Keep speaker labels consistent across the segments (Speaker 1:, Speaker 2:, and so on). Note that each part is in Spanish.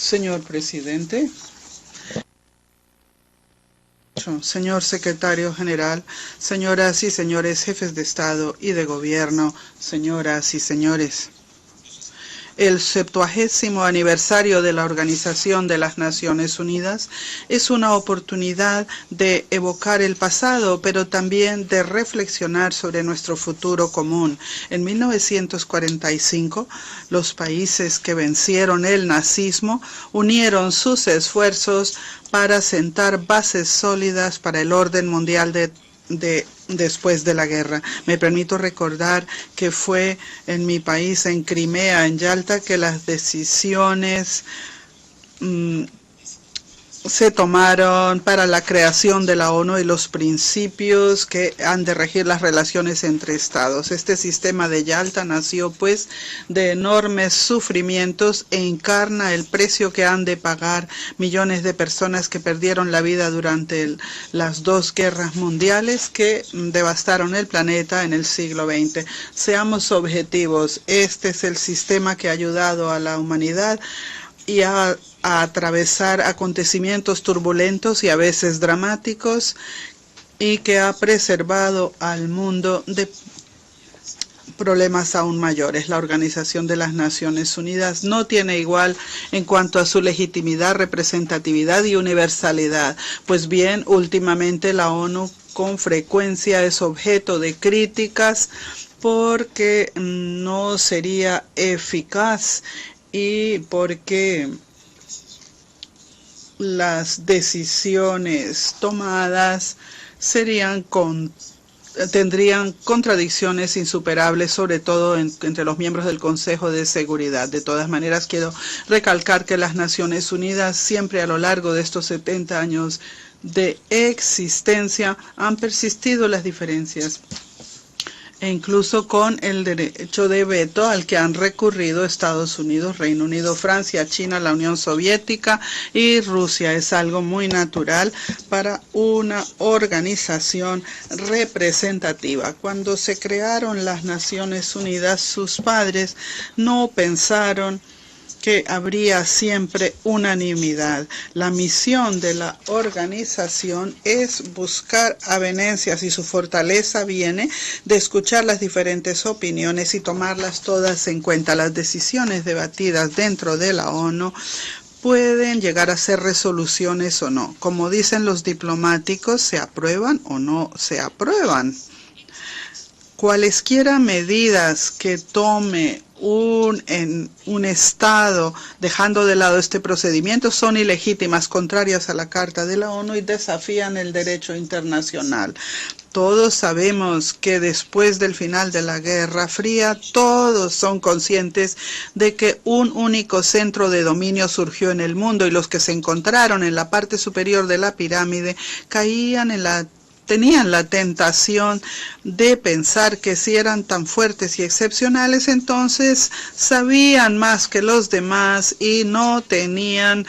Speaker 1: Señor presidente, señor secretario general, señoras y señores jefes de Estado y de Gobierno, señoras y señores. El 70º aniversario de la Organización de las Naciones Unidas es una oportunidad de evocar el pasado, pero también de reflexionar sobre nuestro futuro común. En 1945, los países que vencieron el nazismo unieron sus esfuerzos para sentar bases sólidas para el orden mundial después de la guerra. Me permito recordar que fue en mi país, en Crimea, en Yalta, que las decisiones se tomaron para la creación de la ONU y los principios que han de regir las relaciones entre estados. Este sistema de Yalta nació pues de enormes sufrimientos e encarna el precio que han de pagar millones de personas que perdieron la vida durante las dos guerras mundiales que devastaron el planeta en el siglo XX. Seamos objetivos, este es el sistema que ha ayudado a la humanidad y a atravesar acontecimientos turbulentos y a veces dramáticos, y que ha preservado al mundo de problemas aún mayores. La Organización de las Naciones Unidas no tiene igual en cuanto a su legitimidad, representatividad y universalidad. Pues bien, últimamente la ONU con frecuencia es objeto de críticas porque no sería eficaz y porque las decisiones tomadas tendrían contradicciones insuperables, sobre todo entre los miembros del Consejo de Seguridad. De todas maneras, quiero recalcar que las Naciones Unidas siempre a lo largo de estos 70 años de existencia han persistido las diferencias, e incluso con el derecho de veto al que han recurrido Estados Unidos, Reino Unido, Francia, China, la Unión Soviética y Rusia. Es algo muy natural para una organización representativa. Cuando se crearon las Naciones Unidas, sus padres no pensaron que habría siempre unanimidad. La misión de la organización es buscar avenencias y su fortaleza viene de escuchar las diferentes opiniones y tomarlas todas en cuenta. Las decisiones debatidas dentro de la ONU pueden llegar a ser resoluciones o no. Como dicen los diplomáticos, se aprueban o no se aprueban. Cualesquiera medidas que tome un Estado dejando de lado este procedimiento son ilegítimas, contrarias a la Carta de la ONU y desafían el derecho internacional. Todos sabemos que después del final de la Guerra Fría, todos son conscientes de que un único centro de dominio surgió en el mundo y los que se encontraron en la parte superior de la pirámide tenían la tentación de pensar que si eran tan fuertes y excepcionales, entonces sabían más que los demás y no tenían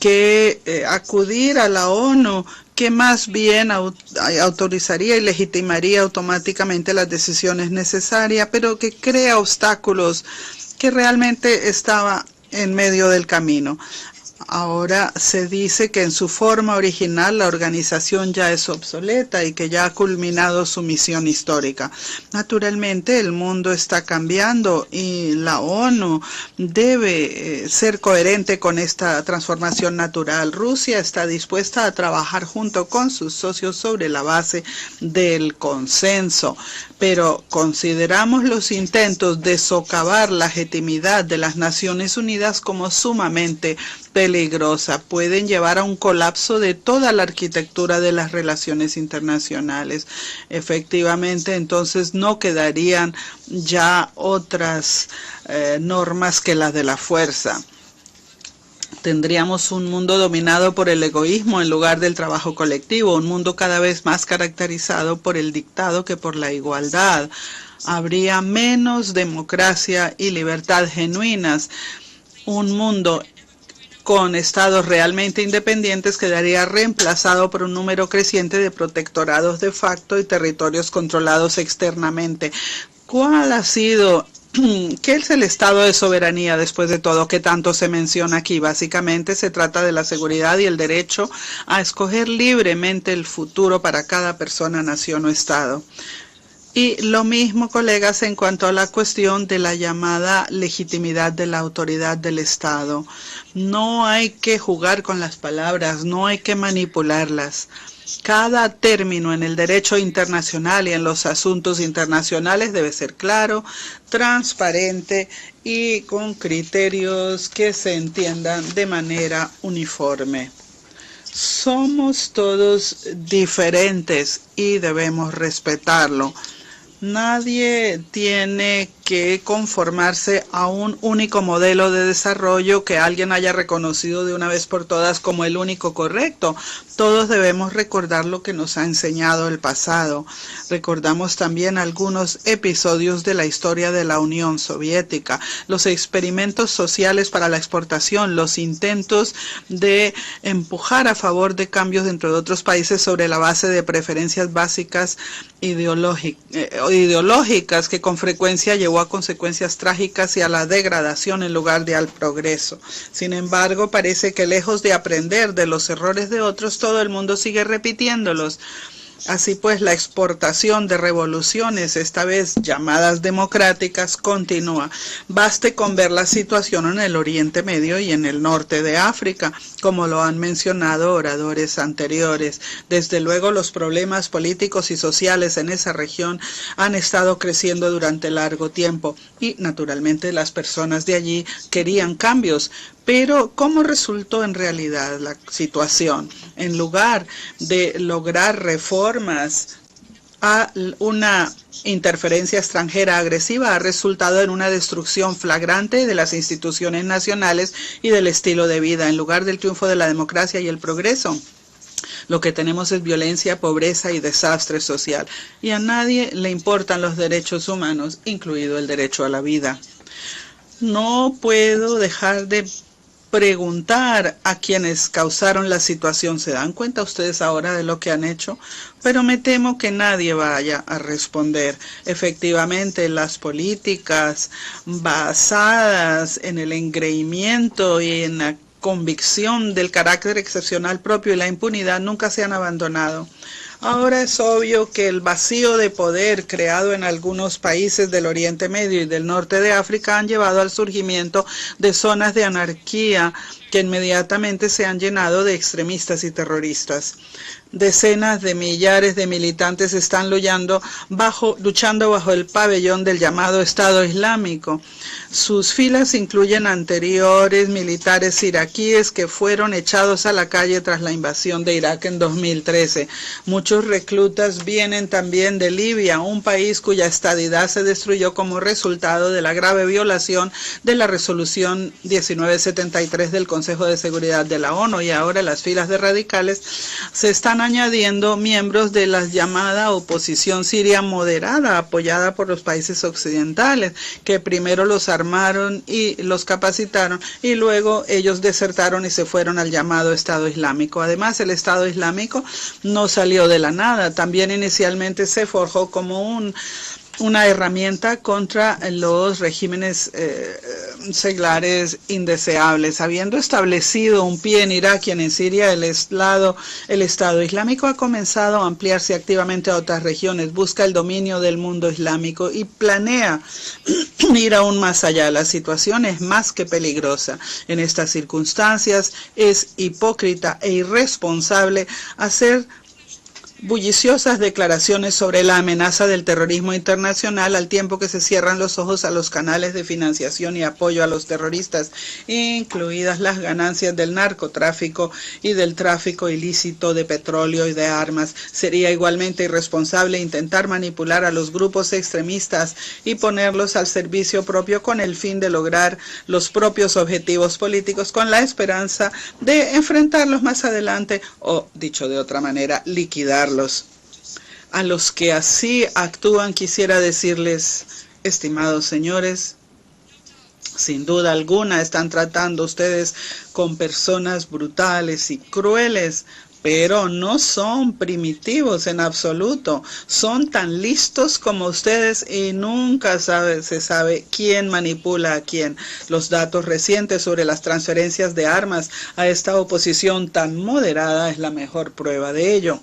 Speaker 1: que acudir a la ONU, que más bien autorizaría y legitimaría automáticamente las decisiones necesarias, pero que crea obstáculos que realmente estaba en medio del camino. Ahora se dice que en su forma original la organización ya es obsoleta y que ya ha culminado su misión histórica. Naturalmente el mundo está cambiando y la ONU debe ser coherente con esta transformación natural. Rusia está dispuesta a trabajar junto con sus socios sobre la base del consenso, pero consideramos los intentos de socavar la legitimidad de las Naciones Unidas como sumamente peligrosa. Pueden llevar a un colapso de toda la arquitectura de las relaciones internacionales. Efectivamente, entonces no quedarían ya otras normas que las de la fuerza. Tendríamos un mundo dominado por el egoísmo en lugar del trabajo colectivo, un mundo cada vez más caracterizado por el dictado que por la igualdad. Habría menos democracia y libertad genuinas. Un mundo con estados realmente independientes quedaría reemplazado por un número creciente de protectorados de facto y territorios controlados externamente. ¿Cuál ha sido ¿Qué es el estado de soberanía después de todo que tanto se menciona aquí? Básicamente se trata de la seguridad y el derecho a escoger libremente el futuro para cada persona, nación o estado. Y lo mismo, colegas, en cuanto a la cuestión de la llamada legitimidad de la autoridad del Estado. No hay que jugar con las palabras, no hay que manipularlas. Cada término en el derecho internacional y en los asuntos internacionales debe ser claro, transparente y con criterios que se entiendan de manera uniforme. Somos todos diferentes y debemos respetarlo. Nadie tiene que conformarse a un único modelo de desarrollo que alguien haya reconocido de una vez por todas como el único correcto. Todos debemos recordar lo que nos ha enseñado el pasado. Recordamos también algunos episodios de la historia de la Unión Soviética, los experimentos sociales para la exportación, los intentos de empujar a favor de cambios dentro de otros países sobre la base de preferencias básicas ideológicas que con frecuencia llevó a consecuencias trágicas y a la degradación en lugar de al progreso. Sin embargo, parece que lejos de aprender de los errores de otros, todo el mundo sigue repitiéndolos. Así pues, la exportación de revoluciones, esta vez llamadas democráticas, continúa. Baste con ver la situación en el Oriente Medio y en el norte de África, como lo han mencionado oradores anteriores. Desde luego, los problemas políticos y sociales en esa región han estado creciendo durante largo tiempo y, naturalmente, las personas de allí querían cambios. Pero, ¿cómo resultó en realidad la situación? En lugar de lograr reformas a una interferencia extranjera agresiva, ha resultado en una destrucción flagrante de las instituciones nacionales y del estilo de vida, en lugar del triunfo de la democracia y el progreso. Lo que tenemos es violencia, pobreza y desastre social. Y a nadie le importan los derechos humanos, incluido el derecho a la vida. No puedo dejar de preguntar a quienes causaron la situación, ¿se dan cuenta ustedes ahora de lo que han hecho? Pero me temo que nadie vaya a responder. Efectivamente, las políticas basadas en el engreimiento y en la convicción del carácter excepcional propio y la impunidad nunca se han abandonado. Ahora es obvio que el vacío de poder creado en algunos países del Oriente Medio y del norte de África han llevado al surgimiento de zonas de anarquía que inmediatamente se han llenado de extremistas y terroristas. Decenas de millares de militantes están luchando bajo el pabellón del llamado Estado Islámico. Sus filas incluyen anteriores militares iraquíes que fueron echados a la calle tras la invasión de Irak en 2013. Muchos reclutas vienen también de Libia, un país cuya estabilidad se destruyó como resultado de la grave violación de la resolución 1973 del Consejo de Seguridad de la ONU, y ahora las filas de radicales se están añadiendo miembros de la llamada oposición siria moderada, apoyada por los países occidentales, que primero los armaron y los capacitaron, y luego ellos desertaron y se fueron al llamado Estado Islámico. Además, el Estado Islámico no salió de la nada, también inicialmente se forjó como una herramienta contra los regímenes seglares indeseables. Habiendo establecido un pie en Irak y en Siria, el Estado Islámico ha comenzado a ampliarse activamente a otras regiones, busca el dominio del mundo islámico y planea ir aún más allá. La situación es más que peligrosa. En estas circunstancias es hipócrita e irresponsable hacer bulliciosas declaraciones sobre la amenaza del terrorismo internacional al tiempo que se cierran los ojos a los canales de financiación y apoyo a los terroristas, incluidas las ganancias del narcotráfico y del tráfico ilícito de petróleo y de armas. Sería igualmente irresponsable intentar manipular a los grupos extremistas y ponerlos al servicio propio con el fin de lograr los propios objetivos políticos con la esperanza de enfrentarlos más adelante o, dicho de otra manera, liquidarlos. A los que así actúan quisiera decirles, estimados señores, sin duda alguna están tratando ustedes con personas brutales y crueles, pero no son primitivos en absoluto. Son tan listos como ustedes y nunca se sabe quién manipula a quién. Los datos recientes sobre las transferencias de armas a esta oposición tan moderada es la mejor prueba de ello.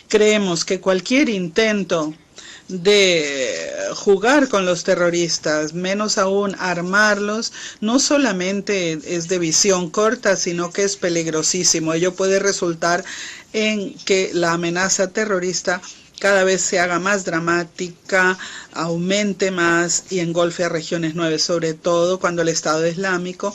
Speaker 1: Creemos que cualquier intento de jugar con los terroristas, menos aún armarlos, no solamente es de visión corta, sino que es peligrosísimo. Ello puede resultar en que la amenaza terrorista cada vez se haga más dramática, aumente más y engolfe a regiones nuevas, sobre todo cuando el Estado Islámico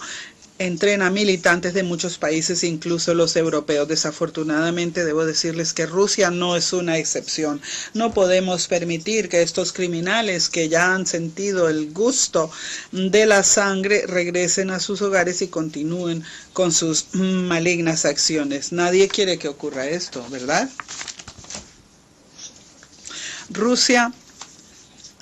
Speaker 1: entrena militantes de muchos países, incluso los europeos. Desafortunadamente, debo decirles que Rusia no es una excepción. No podemos permitir que estos criminales que ya han sentido el gusto de la sangre regresen a sus hogares y continúen con sus malignas acciones. Nadie quiere que ocurra esto, ¿verdad? Rusia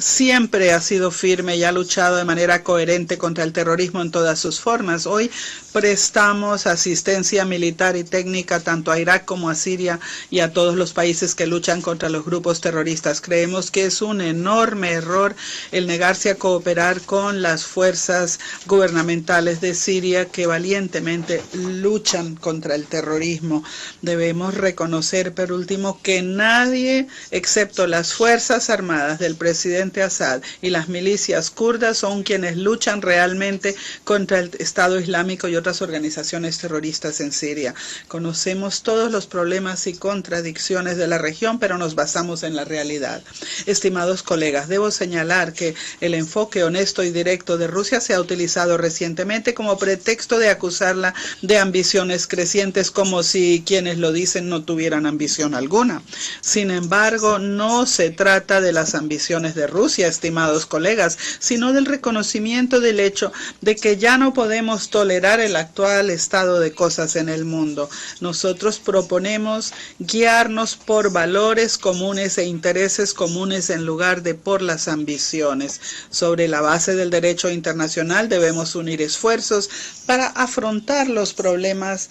Speaker 1: siempre ha sido firme y ha luchado de manera coherente contra el terrorismo en todas sus formas. Hoy prestamos asistencia militar y técnica tanto a Irak como a Siria y a todos los países que luchan contra los grupos terroristas. Creemos que es un enorme error el negarse a cooperar con las fuerzas gubernamentales de Siria que valientemente luchan contra el terrorismo. Debemos reconocer, por último, que nadie, excepto las fuerzas armadas del presidente Assad y las milicias kurdas, son quienes luchan realmente contra el Estado Islámico y otras organizaciones terroristas en Siria. Conocemos todos los problemas y contradicciones de la región, pero nos basamos en la realidad. Estimados colegas, debo señalar que el enfoque honesto y directo de Rusia se ha utilizado recientemente como pretexto de acusarla de ambiciones crecientes, como si quienes lo dicen no tuvieran ambición alguna. Sin embargo, no se trata de las ambiciones de Rusia, estimados colegas, sino del reconocimiento del hecho de que ya no podemos tolerar el actual estado de cosas en el mundo. Nosotros proponemos guiarnos por valores comunes e intereses comunes en lugar de por las ambiciones. Sobre la base del derecho internacional debemos unir esfuerzos para afrontar los problemas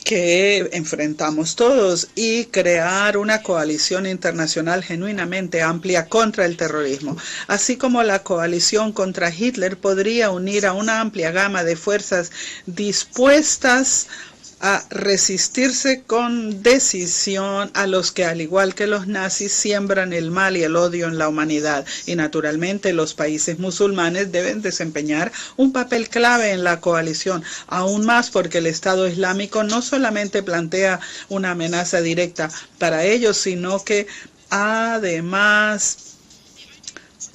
Speaker 1: que enfrentamos todos y crear una coalición internacional genuinamente amplia contra el terrorismo. Así como la coalición contra Hitler podría unir a una amplia gama de fuerzas dispuestas a resistirse con decisión a los que, al igual que los nazis, siembran el mal y el odio en la humanidad. Y naturalmente los países musulmanes deben desempeñar un papel clave en la coalición, aún más porque el Estado Islámico no solamente plantea una amenaza directa para ellos, sino que además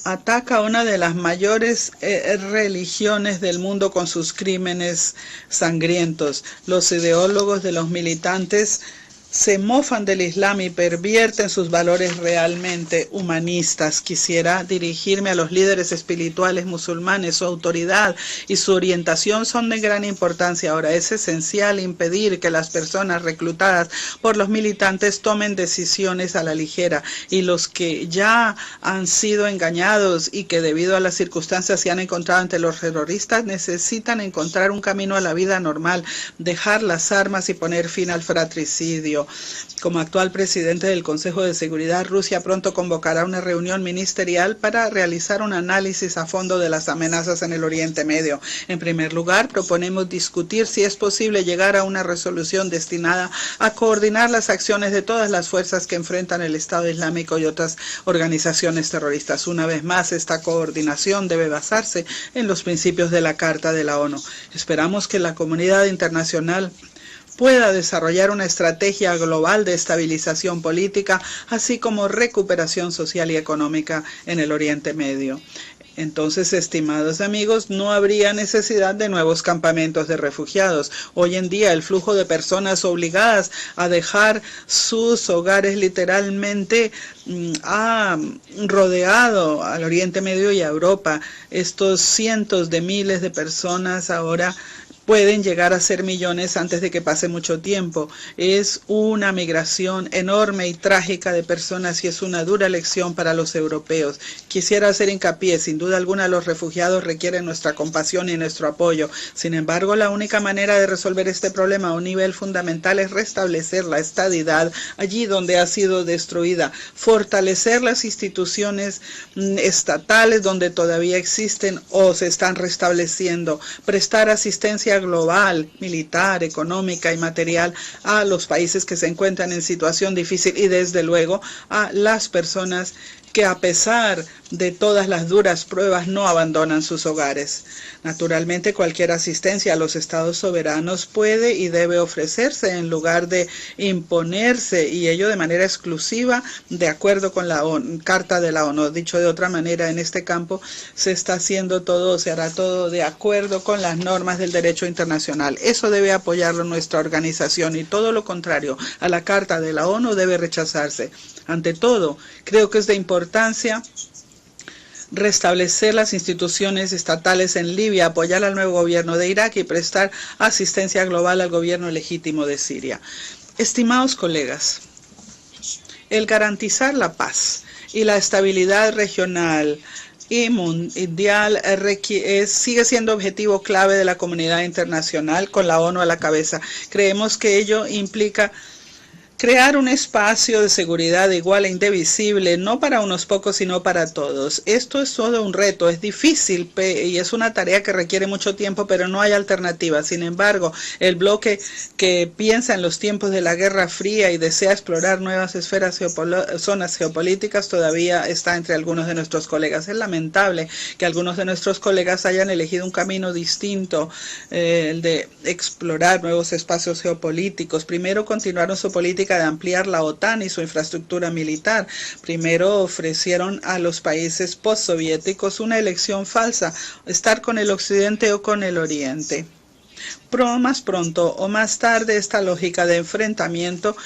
Speaker 1: ataca a una de las mayores religiones del mundo con sus crímenes sangrientos. Los ideólogos de los militantes se mofan del Islam y pervierten sus valores realmente humanistas. Quisiera dirigirme a los líderes espirituales musulmanes. Su autoridad y su orientación son de gran importancia. Ahora es esencial impedir que las personas reclutadas por los militantes tomen decisiones a la ligera, y los que ya han sido engañados y que debido a las circunstancias se han encontrado ante los terroristas necesitan encontrar un camino a la vida normal, dejar las armas y poner fin al fratricidio. Como actual presidente del Consejo de Seguridad, Rusia pronto convocará una reunión ministerial para realizar un análisis a fondo de las amenazas en el Oriente Medio. En primer lugar, proponemos discutir si es posible llegar a una resolución destinada a coordinar las acciones de todas las fuerzas que enfrentan el Estado Islámico y otras organizaciones terroristas. Una vez más, esta coordinación debe basarse en los principios de la Carta de la ONU. Esperamos que la comunidad internacional pueda desarrollar una estrategia global de estabilización política, así como recuperación social y económica en el Oriente Medio. Entonces, estimados amigos, no habría necesidad de nuevos campamentos de refugiados. Hoy en día, el flujo de personas obligadas a dejar sus hogares literalmente ha rodeado al Oriente Medio y a Europa. Estos cientos de miles de personas ahora pueden llegar a ser millones antes de que pase mucho tiempo. Es una migración enorme y trágica de personas y es una dura lección para los europeos. Quisiera hacer hincapié, sin duda alguna los refugiados requieren nuestra compasión y nuestro apoyo. Sin embargo, la única manera de resolver este problema a un nivel fundamental es restablecer la estadidad allí donde ha sido destruida, fortalecer las instituciones estatales donde todavía existen o se están restableciendo, prestar asistencia global, militar, económica y material a los países que se encuentran en situación difícil y desde luego a las personas que a pesar de todas las duras pruebas no abandonan sus hogares. Naturalmente, cualquier asistencia a los estados soberanos puede y debe ofrecerse en lugar de imponerse, y ello de manera exclusiva de acuerdo con la Carta de la ONU. Dicho de otra manera, en este campo se está haciendo todo, se hará todo de acuerdo con las normas del derecho internacional. Eso debe apoyarlo nuestra organización y todo lo contrario a la Carta de la ONU debe rechazarse. Ante todo, creo que es de importancia restablecer las instituciones estatales en Libia, apoyar al nuevo gobierno de Irak y prestar asistencia global al gobierno legítimo de Siria. Estimados colegas, el garantizar la paz y la estabilidad regional y mundial sigue siendo objetivo clave de la comunidad internacional con la ONU a la cabeza. Creemos que ello implica crear un espacio de seguridad igual e indivisible, no para unos pocos, sino para todos. Esto es todo un reto, es difícil y es una tarea que requiere mucho tiempo, pero no hay alternativa. Sin embargo, el bloque que piensa en los tiempos de la Guerra Fría y desea explorar nuevas zonas geopolíticas todavía está entre algunos de nuestros colegas. Es lamentable que algunos de nuestros colegas hayan elegido un camino distinto, el de explorar nuevos espacios geopolíticos. Primero continuaron su política de ampliar la OTAN y su infraestructura militar. Primero ofrecieron a los países postsoviéticos una elección falsa, estar con el Occidente o con el Oriente. Más pronto o más tarde, esta lógica de enfrentamiento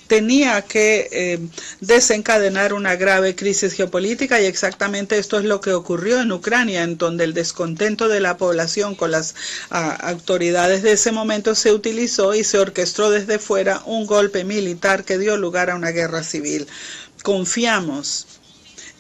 Speaker 1: tenía que desencadenar una grave crisis geopolítica y exactamente esto es lo que ocurrió en Ucrania, en donde el descontento de la población con las autoridades de ese momento se utilizó y se orquestó desde fuera un golpe militar que dio lugar a una guerra civil. Confiamos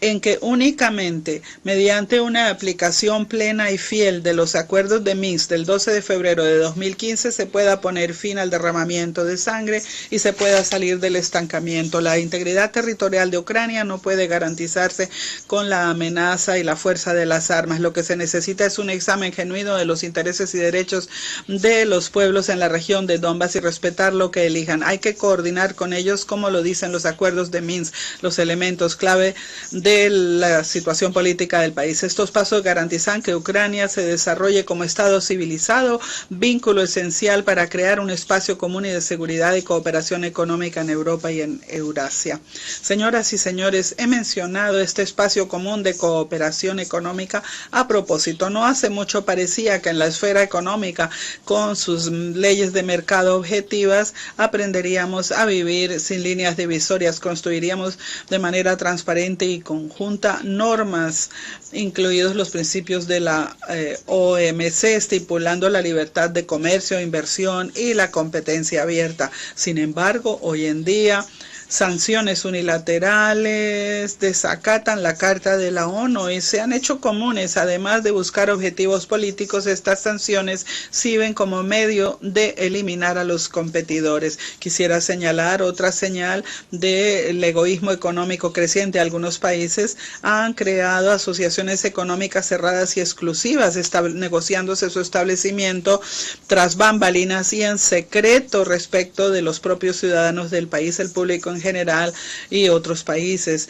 Speaker 1: en que únicamente mediante una aplicación plena y fiel de los acuerdos de Minsk del 12 de febrero de 2015 se pueda poner fin al derramamiento de sangre y se pueda salir del estancamiento. La integridad territorial de Ucrania no puede garantizarse con la amenaza y la fuerza de las armas. Lo que se necesita es un examen genuino de los intereses y derechos de los pueblos en la región de Donbass y respetar lo que elijan. Hay que coordinar con ellos, como lo dicen los acuerdos de Minsk, los elementos clave de la situación política del país. Estos pasos garantizan que Ucrania se desarrolle como Estado civilizado, vínculo esencial para crear un espacio común y de seguridad y cooperación económica en Europa y en Eurasia. Señoras y señores, he mencionado este espacio común de cooperación económica a propósito. No hace mucho parecía que en la esfera económica, con sus leyes de mercado objetivas, aprenderíamos a vivir sin líneas divisorias, construiríamos de manera transparente y conjunta normas, incluidos los principios de la OMC, estipulando la libertad de comercio, inversión y la competencia abierta. Sin embargo, hoy en día, sanciones unilaterales desacatan la Carta de la ONU y se han hecho comunes. Además de buscar objetivos políticos, estas sanciones sirven como medio de eliminar a los competidores. Quisiera señalar otra señal del egoísmo económico creciente. Algunos países han creado asociaciones económicas cerradas y exclusivas, negociándose su establecimiento tras bambalinas y en secreto respecto de los propios ciudadanos del país, el público en general y otros países.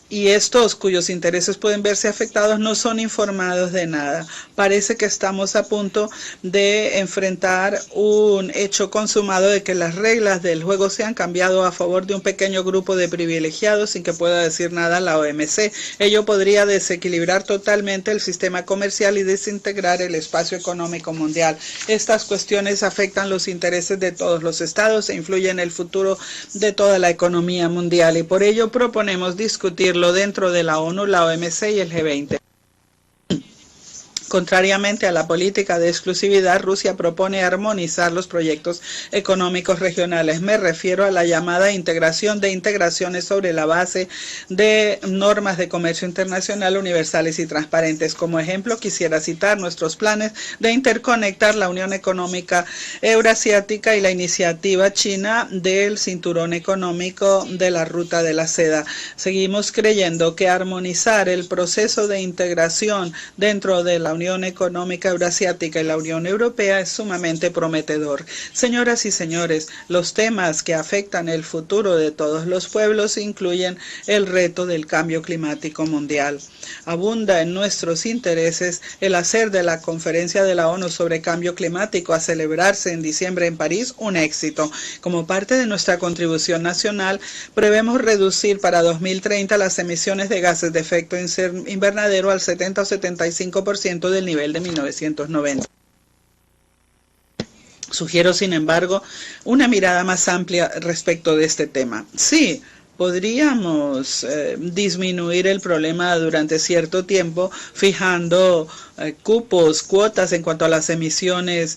Speaker 1: Y estos cuyos intereses pueden verse afectados no son informados de nada. Parece que estamos a punto de enfrentar un hecho consumado de que las reglas del juego se han cambiado a favor de un pequeño grupo de privilegiados sin que pueda decir nada la OMC. Ello podría desequilibrar totalmente el sistema comercial y desintegrar el espacio económico mundial. Estas cuestiones afectan los intereses de todos los estados e influyen en el futuro de toda la economía mundial y por ello proponemos discutir dentro de la ONU, la OMC y el G20. Contrariamente a la política de exclusividad, Rusia propone armonizar los proyectos económicos regionales. Me refiero a la llamada integración de integraciones sobre la base de normas de comercio internacional universales y transparentes. Como ejemplo, quisiera citar nuestros planes de interconectar la Unión Económica Eurasiática y la iniciativa china del Cinturón Económico de la Ruta de la Seda. Seguimos creyendo que armonizar el proceso de integración dentro de la Unión Económica Eurasiática y la Unión Europea es sumamente prometedor. Señoras y señores, los temas que afectan el futuro de todos los pueblos incluyen el reto del cambio climático mundial. Abunda en nuestros intereses el hacer de la Conferencia de la ONU sobre Cambio Climático a celebrarse en diciembre en París un éxito. Como parte de nuestra contribución nacional, prevemos reducir para 2030 las emisiones de gases de efecto invernadero al 70 o 75% del nivel de 1990. Sugiero, sin embargo, una mirada más amplia respecto de este tema. Sí, podríamos disminuir el problema durante cierto tiempo fijando cupos, cuotas en cuanto a las emisiones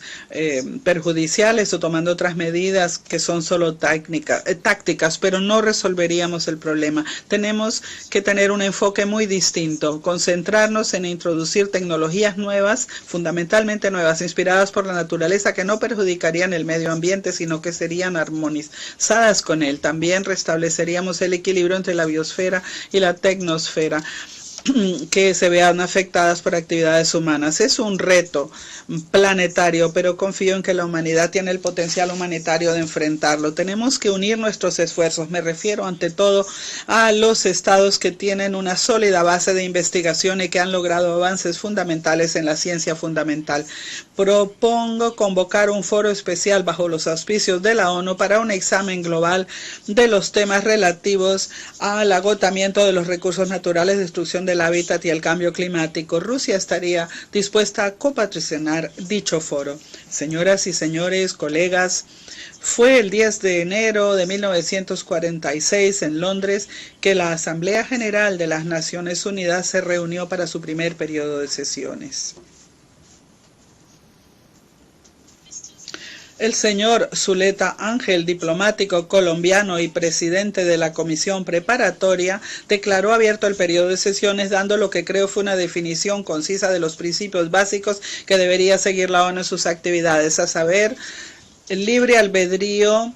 Speaker 1: perjudiciales o tomando otras medidas que son solo tácticas, pero no resolveríamos el problema. Tenemos que tener un enfoque muy distinto, concentrarnos en introducir tecnologías nuevas, fundamentalmente nuevas, inspiradas por la naturaleza, que no perjudicarían el medio ambiente, sino que serían armonizadas con él. También restableceríamos el equilibrio entre la biosfera y la tecnosfera, que se vean afectadas por actividades humanas. Es un reto planetario, pero confío en que la humanidad tiene el potencial humanitario de enfrentarlo. Tenemos que unir nuestros esfuerzos. Me refiero ante todo a los estados que tienen una sólida base de investigación y que han logrado avances fundamentales en la ciencia fundamental. Propongo convocar un foro especial bajo los auspicios de la ONU para un examen global de los temas relativos al agotamiento de los recursos naturales, destrucción del hábitat y el cambio climático. Rusia estaría dispuesta a copatrocinar dicho foro. Señoras y señores, colegas, fue el 10 de enero de 1946 en Londres que la Asamblea General de las Naciones Unidas se reunió para su primer periodo de sesiones. El señor Zuleta Ángel, diplomático colombiano y presidente de la comisión preparatoria, declaró abierto el periodo de sesiones, dando lo que creo fue una definición concisa de los principios básicos que debería seguir la ONU en sus actividades, a saber, el libre albedrío,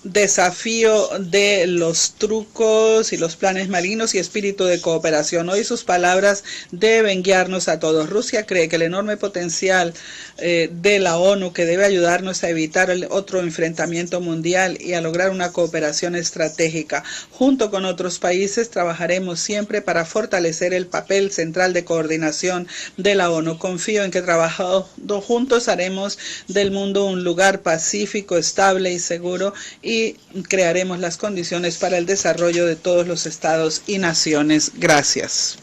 Speaker 1: desafío de los trucos y los planes malignos y espíritu de cooperación. Hoy sus palabras deben guiarnos a todos. Rusia cree que el enorme potencial de la ONU, que debe ayudarnos a evitar otro enfrentamiento mundial y a lograr una cooperación estratégica. Junto con otros países trabajaremos siempre para fortalecer el papel central de coordinación de la ONU. Confío en que trabajando juntos haremos del mundo un lugar pacífico, estable y seguro, y crearemos las condiciones para el desarrollo de todos los estados y naciones. Gracias.